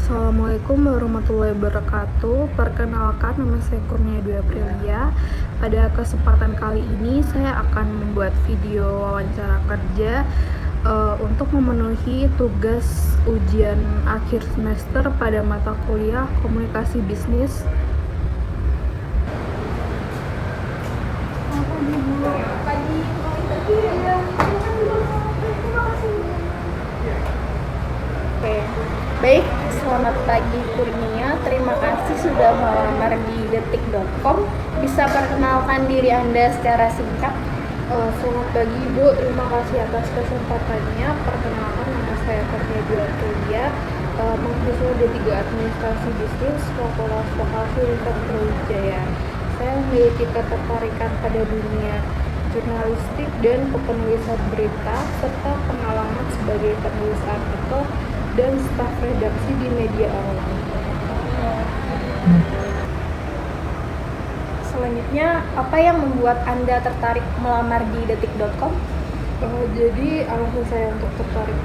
Assalamualaikum warahmatullahi wabarakatuh. Perkenalkan, nama saya Kurnia Dwi Aprilia. Pada kesempatan kali ini saya akan membuat video wawancara kerja untuk memenuhi tugas ujian akhir semester pada mata kuliah Komunikasi Bisnis. Oke, baik. Selamat pagi Kurnia. Terima kasih sudah melamar di detik.com. Bisa perkenalkan diri Anda secara singkat? Selamat pagi Ibu, terima kasih atas kesempatannya. Perkenalkan, nama saya Kurnia Dwi Aprilia, mahasiswa D3 Administrasi Bisnis, Fakultas Vokasi Universitas Brawijaya. Saya memiliki ketertarikan pada dunia jurnalistik dan kepenulisan berita, serta pengalaman sebagai penulis artikel dan staf redaksi di media online. Selanjutnya, apa yang membuat Anda tertarik melamar di detik.com? Jadi alasan saya untuk tertarik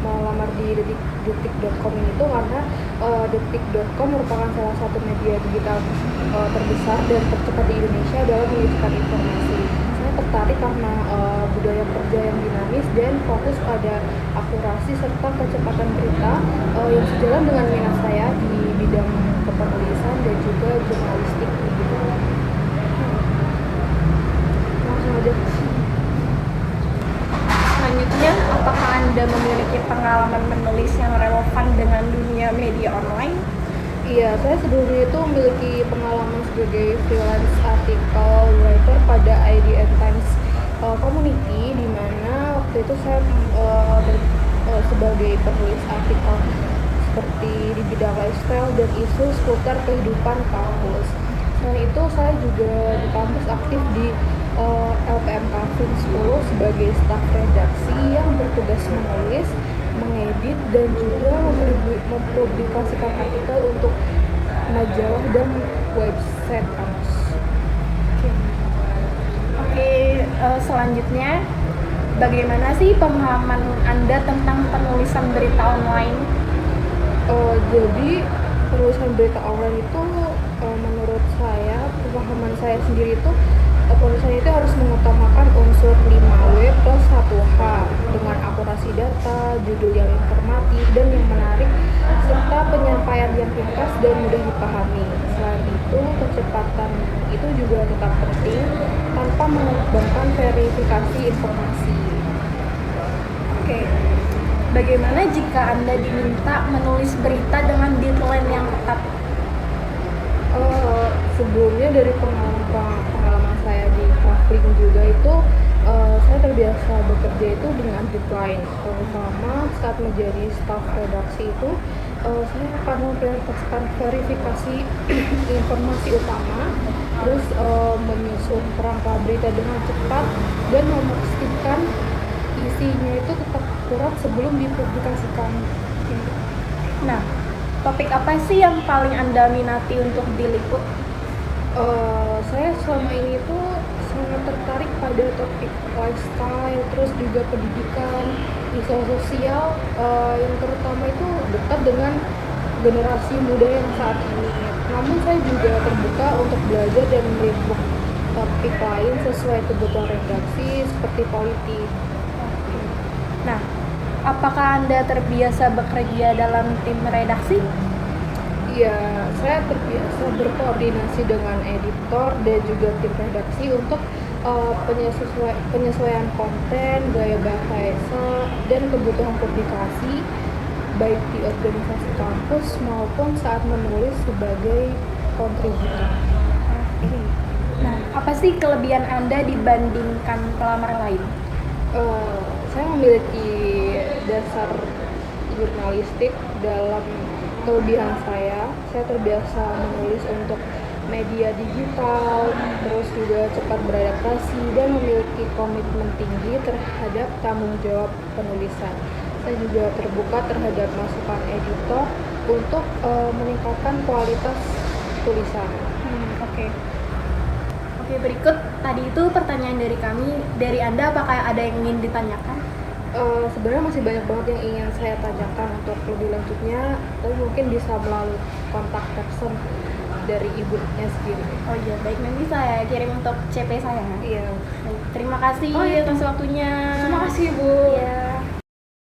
melamar di detik.com ini tuh karena detik.com merupakan salah satu media digital terbesar dan tercepat di Indonesia dalam menyajikan informasi. Saya tertarik karena budaya kerja yang dinamis dan fokus pada akurasi serta kecepatan berita yang sejalan dengan minat saya di bidang kepenulisan dan juga jurnalistik gitu. Langsung aja. Selanjutnya, apakah Anda memiliki pengalaman menulis yang relevan dengan dunia media online? Iya, saya sebelumnya itu memiliki pengalaman sebagai freelance article writer pada IDN Times Community, di mana waktu itu saya sebagai penulis artikel seperti di bidang lifestyle dan isu seputar kehidupan kampus. Selain itu, saya juga di kampus aktif di LPMK Fin 10 sebagai staf redaksi yang bertugas menulis, mengedit, dan juga mempublikasikan artikel untuk majalah dan website kampus. Oke, selanjutnya, bagaimana sih pemahaman Anda tentang penulisan berita online? Jadi penulisan berita online itu menurut saya, pemahaman saya sendiri itu penulisan itu harus mengutamakan unsur 5W plus 1H dengan akurasi data, judul yang informatif dan yang menarik, serta penyampaian yang ringkas dan mudah dipahami. Selain itu, kecepatan itu juga tetap penting tanpa mengorbankan verifikasi informasi. Oke, bagaimana jika Anda diminta menulis berita dengan deadline yang ketat? Sebelumnya dari pengalaman saya di traveling juga itu saya terbiasa bekerja itu dengan deadline, terutama saat menjadi staf redaksi itu saya akan memprioritaskan verifikasi informasi utama, terus menyusun kerangka berita dengan cepat dan memastikan isinya itu tetap akurat sebelum dipublikasikan. Nah, topik apa sih yang paling Anda minati untuk diliput? Saya selama ini tuh sangat tertarik pada topik lifestyle, terus juga pendidikan, isu sosial yang terutama itu dekat dengan generasi muda yang saat ini. Namun saya juga terbuka untuk belajar dan meliput topik lain sesuai kebutuhan redaksi seperti politik. Nah, apakah Anda terbiasa bekerja dalam tim redaksi? Iya, saya terbiasa berkoordinasi dengan editor dan juga tim redaksi untuk penyesuaian konten, gaya bahasa, dan kebutuhan publikasi, baik di organisasi kampus maupun saat menulis sebagai kontributor. Oke. Nah, apa sih kelebihan Anda dibandingkan pelamar lain? Saya memiliki dasar jurnalistik. Dalam kelebihan saya terbiasa menulis untuk media digital, terus juga cepat beradaptasi dan memiliki komitmen tinggi terhadap tanggung jawab penulisan. Saya juga terbuka terhadap masukan editor untuk meningkatkan kualitas tulisan. Oke, berikut tadi itu pertanyaan dari kami. Dari Anda, apakah ada yang ingin ditanyakan? Sebenarnya masih banyak banget yang ingin saya tanyakan untuk lebih lanjutnya, tapi mungkin bisa melalui kontak person dari ibunya sendiri. Oh iya, baik, nanti saya kirim untuk CP saya. Iya. Baik, terima kasih Oh, iya. atas waktunya. Terima kasih, Bu. Iya.